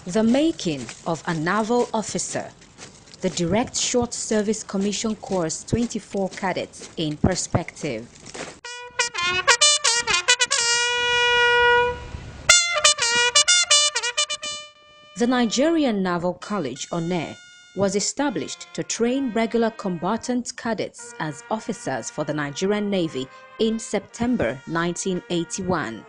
The making of a naval officer. The Direct Short Service Commission Course 24 cadets in perspective. The Nigerian Naval College Onne was established to train regular combatant cadets as officers for the Nigerian Navy in September 1981.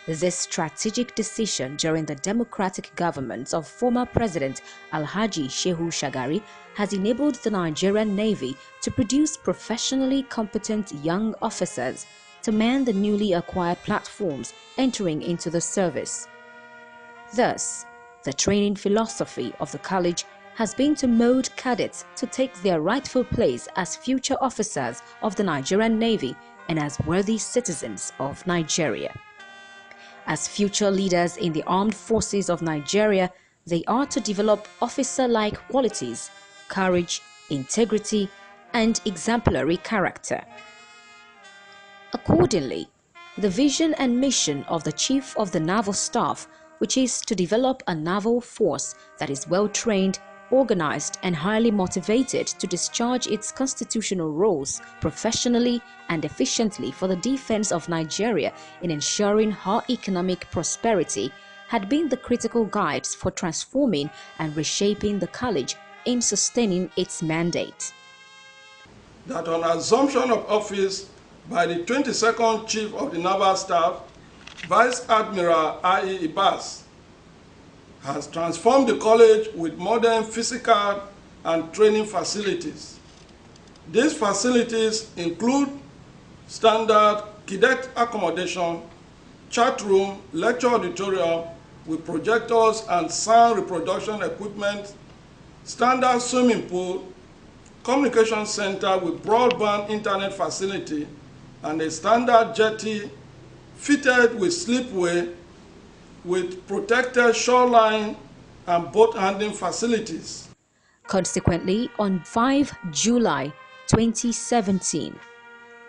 This strategic decision during the democratic government of former President Alhaji Shehu Shagari has enabled the Nigerian Navy to produce professionally competent young officers to man the newly acquired platforms entering into the service. Thus, the training philosophy of the college has been to mold cadets to take their rightful place as future officers of the Nigerian Navy and as worthy citizens of Nigeria. As future leaders in the armed forces of Nigeria, they are to develop officer-like qualities, courage, integrity, and exemplary character. Accordingly, the vision and mission of the Chief of the Naval Staff, which is to develop a naval force that is well-trained, organized, and highly motivated to discharge its constitutional roles professionally and efficiently for the defense of Nigeria in ensuring her economic prosperity, had been the critical guides for transforming and reshaping the college in sustaining its mandate. That on assumption of office by the 22nd Chief of the Naval Staff, Vice Admiral I.E. Ibas, has transformed the college with modern physical and training facilities. These facilities include standard cadet accommodation, chat room, lecture auditorium with projectors and sound reproduction equipment, standard swimming pool, communication center with broadband internet facility, and a standard jetty fitted with slipway with protected shoreline and boat handling facilities. Consequently, on 5 July 2017,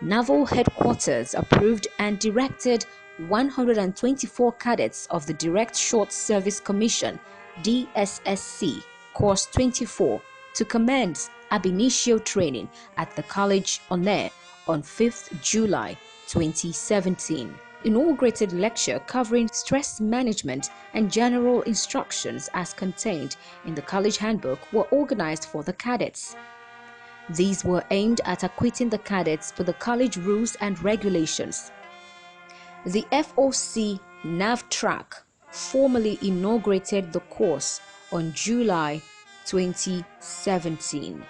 Naval Headquarters approved and directed 124 cadets of the Direct Short Service Commission DSSC Course 24 to commence ab initio training at the College Onne on 5th July 2017. Inaugurated lecture covering stress management and general instructions as contained in the college handbook were organized for the cadets. These were aimed at acquainting the cadets with the college rules and regulations. The FOC NAV track formally inaugurated the course on July 2017.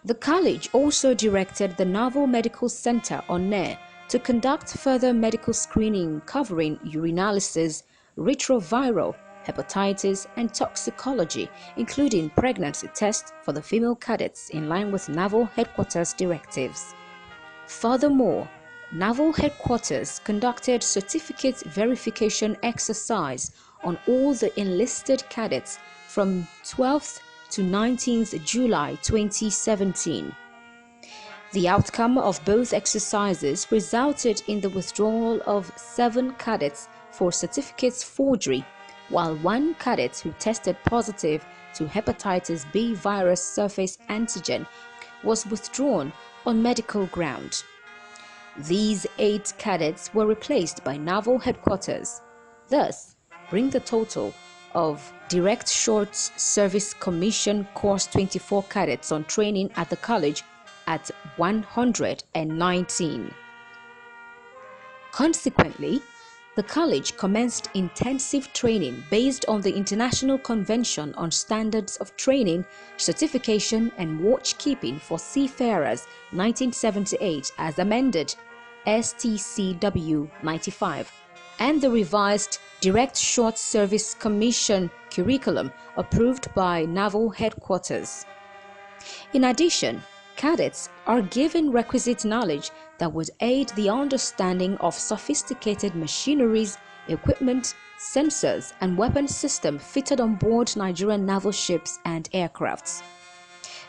The college also directed the Naval Medical Center Onne to conduct further medical screening covering urinalysis, retroviral, hepatitis, and toxicology, including pregnancy tests for the female cadets in line with Naval Headquarters directives. Furthermore, Naval Headquarters conducted certificate verification exercise on all the enlisted cadets from 12th to 19th July 2017. The outcome of both exercises resulted in the withdrawal of 7 cadets for certificates forgery, while 1 cadet who tested positive to hepatitis B virus surface antigen was withdrawn on medical ground. These 8 cadets were replaced by Naval Headquarters, thus bring the total of Direct Short Service Commission Course 24 cadets on training at the college at 119. Consequently, the college commenced intensive training based on the International Convention on Standards of Training, Certification and Watchkeeping for Seafarers 1978 as amended STCW 95 and the revised Direct Short Service Commission curriculum approved by Naval Headquarters. In addition, cadets are given requisite knowledge that would aid the understanding of sophisticated machineries, equipment, sensors, and weapon systems fitted on board Nigerian naval ships and aircrafts.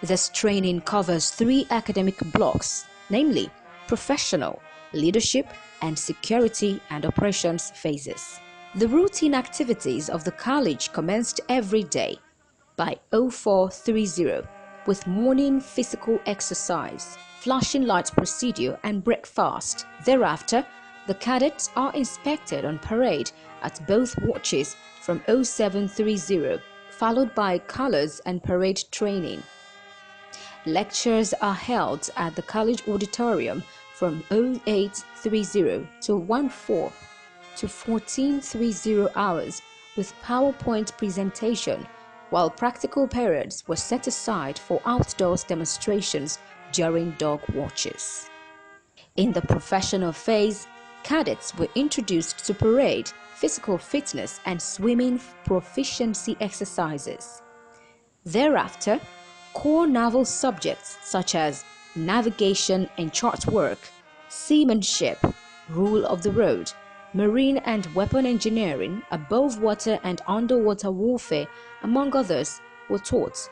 This training covers 3 academic blocks, namely professional, leadership, and security and operations phases. The routine activities of the college commenced every day by 0430 with morning physical exercise, flashing lights procedure and breakfast. Thereafter, the cadets are inspected on parade at both watches from 0730, followed by colors and parade training. Lectures are held at the college auditorium from 0830 to 14 to 1430 hours with PowerPoint presentation, while practical periods were set aside for outdoors demonstrations during dog watches. In the professional phase, cadets were introduced to parade, physical fitness and swimming proficiency exercises. Thereafter, core naval subjects such as navigation and chart work, seamanship, rule of the road, marine and weapon engineering, above water and underwater warfare, among others, were taught.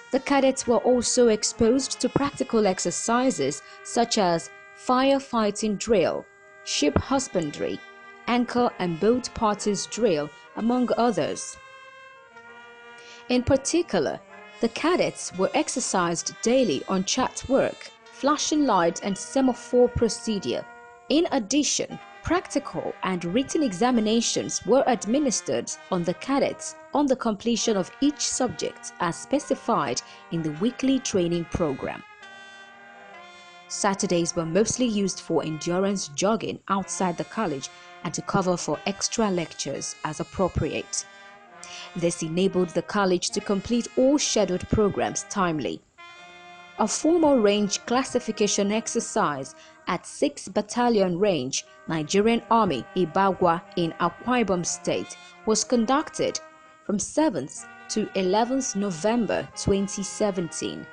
The cadets were also exposed to practical exercises such as firefighting drill, ship husbandry, anchor and boat parties drill, among others. In particular, the cadets were exercised daily on chart work, flashing lights and semaphore procedure. In addition, practical and written examinations were administered on the cadets on the completion of each subject as specified in the weekly training program. Saturdays were mostly used for endurance jogging outside the college and to cover for extra lectures as appropriate. This enabled the college to complete all scheduled programs timely. A formal range classification exercise at 6th Battalion Range, Nigerian Army, Ibagwa in Akwa Ibom State was conducted from 7th to 11th November 2017.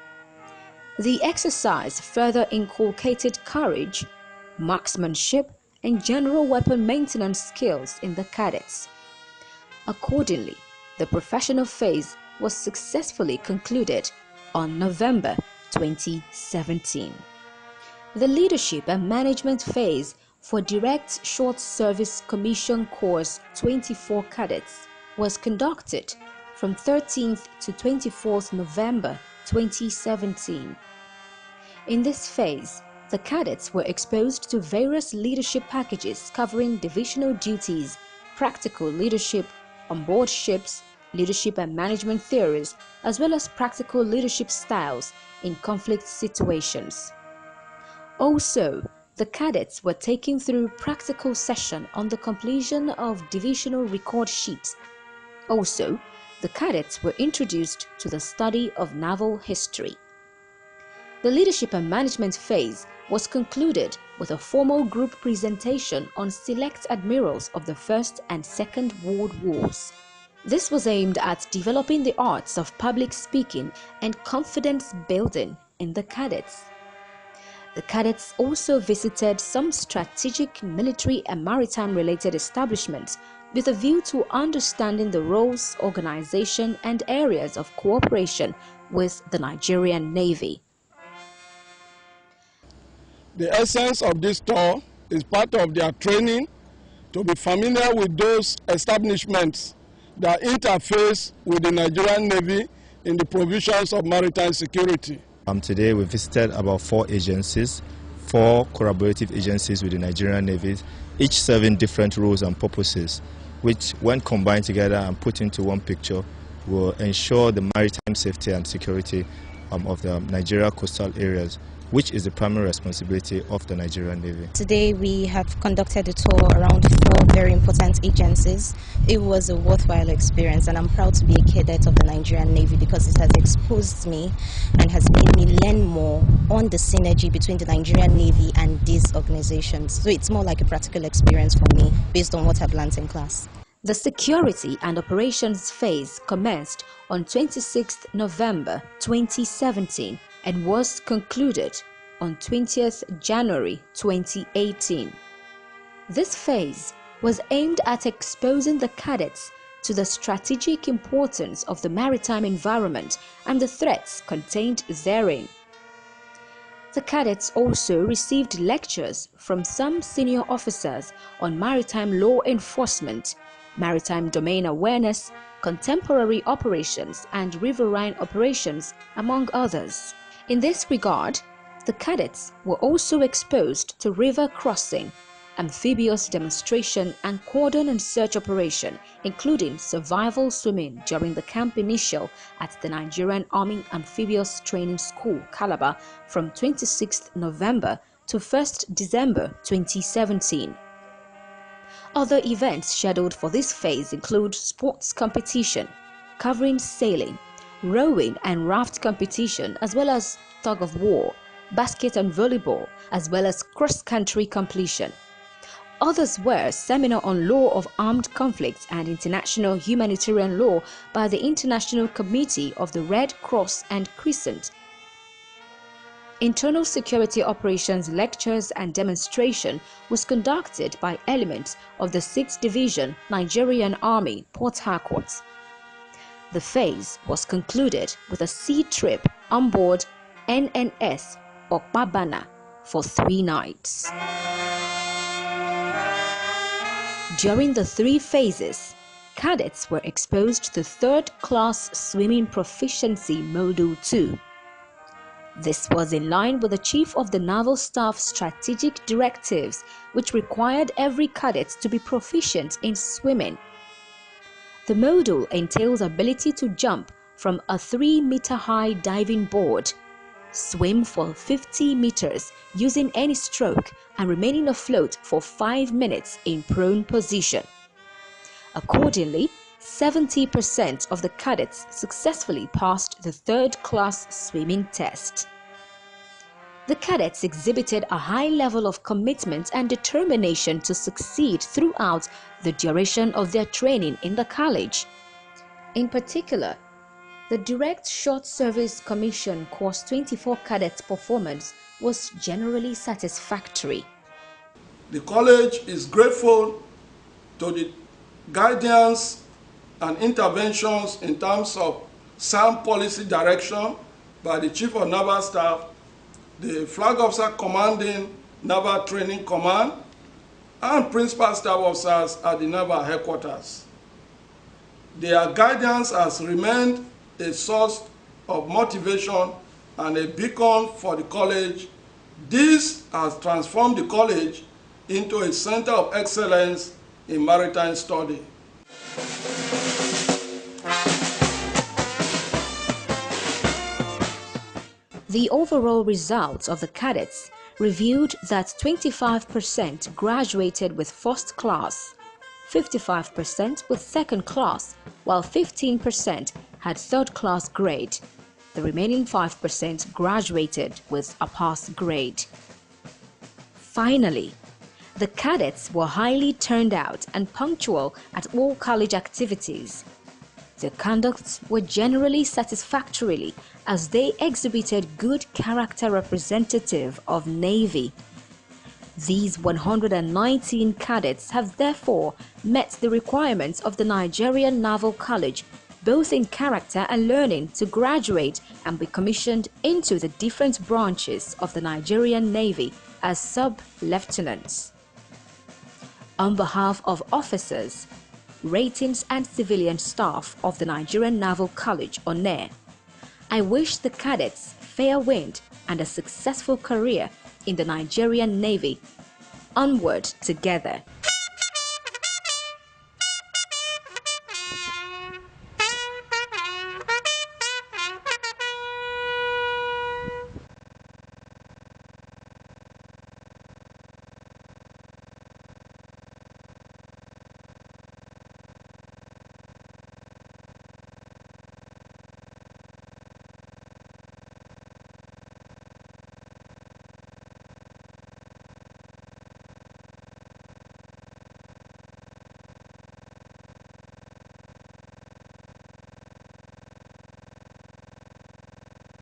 The exercise further inculcated courage, marksmanship, and general weapon maintenance skills in the cadets. Accordingly, the professional phase was successfully concluded on November 2017. The leadership and management phase for Direct Short Service Commission Course 24 cadets was conducted from 13th to 24th November 2017. In this phase, the cadets were exposed to various leadership packages covering divisional duties, practical leadership on board ships, leadership and management theories, as well as practical leadership styles in conflict situations. Also, the cadets were taken through practical session on the completion of divisional record sheets. Also, the cadets were introduced to the study of naval history. The leadership and management phase was concluded with a formal group presentation on select admirals of the First and Second World Wars. This was aimed at developing the arts of public speaking and confidence building in the cadets. The cadets also visited some strategic military and maritime related establishments with a view to understanding the roles, organization, and areas of cooperation with the Nigerian Navy. The essence of this tour is part of their training to be familiar with those establishments that interface with the Nigerian Navy in the provisions of maritime security. Today we visited about 4 agencies, 4 collaborative agencies with the Nigerian Navy, each serving different roles and purposes, which when combined together and put into one picture will ensure the maritime safety and security of the Nigeria coastal areas, which is the primary responsibility of the Nigerian Navy. Today we have conducted a tour around 4 very important agencies. It was a worthwhile experience and I'm proud to be a cadet of the Nigerian Navy because it has exposed me and has made me learn more on the synergy between the Nigerian Navy and these organizations. So it's more like a practical experience for me based on what I've learned in class. The security and operations phase commenced on 26th November 2017 and was concluded on 20th January 2018. This phase was aimed at exposing the cadets to the strategic importance of the maritime environment and the threats contained therein. The cadets also received lectures from some senior officers on maritime law enforcement, maritime domain awareness, contemporary operations, and riverine operations, among others. In this regard, the cadets were also exposed to river crossing, amphibious demonstration, and cordon and search operation, including survival swimming during the camp initial at the Nigerian Army Amphibious Training School, Calabar, from 26th November to 1st December 2017. Other events scheduled for this phase include sports competition, covering sailing, rowing and raft competition, as well as tug of war, basket and volleyball, as well as cross-country completion. Others were seminar on law of armed conflicts and international humanitarian law by the International Committee of the Red Cross and Crescent. Internal security operations lectures and demonstration was conducted by elements of the 6th Division Nigerian Army, Port Harcourt. The phase was concluded with a sea trip on board NNS Okpabana for 3 nights. During the 3 phases, cadets were exposed to 3rd Class Swimming Proficiency Module 2. This was in line with the Chief of the Naval Staff's strategic directives, which required every cadet to be proficient in swimming. The module entails ability to jump from a 3-meter-high diving board, swim for 50 meters using any stroke, and remaining afloat for 5 minutes in prone position. Accordingly, 70% of the cadets successfully passed the 3rd class swimming test. The cadets exhibited a high level of commitment and determination to succeed throughout the duration of their training in the college. In particular, the Direct Short Service Commission Course 24 cadets' performance was generally satisfactory. The college is grateful to the guidance and interventions in terms of sound policy direction by the Chief of Naval Staff, the Flag Officer Commanding Naval Training Command, and Principal Staff Officers at the Naval Headquarters. Their guidance has remained a source of motivation and a beacon for the college. This has transformed the college into a center of excellence in maritime study. The overall results of the cadets revealed that 25% graduated with 1st class, 55% with 2nd class, while 15% had 3rd class grade. The remaining 5% graduated with a pass grade. Finally, the cadets were highly turned out and punctual at all college activities. Their conducts were generally satisfactory as they exhibited good character representative of Navy. These 119 cadets have therefore met the requirements of the Nigerian Naval College, both in character and learning, to graduate and be commissioned into the different branches of the Nigerian Navy as sub-lieutenants. On behalf of officers, ratings and civilian staff of the Nigerian Naval College, ONAIR, I wish the cadets fair wind and a successful career in the Nigerian Navy. Onward together.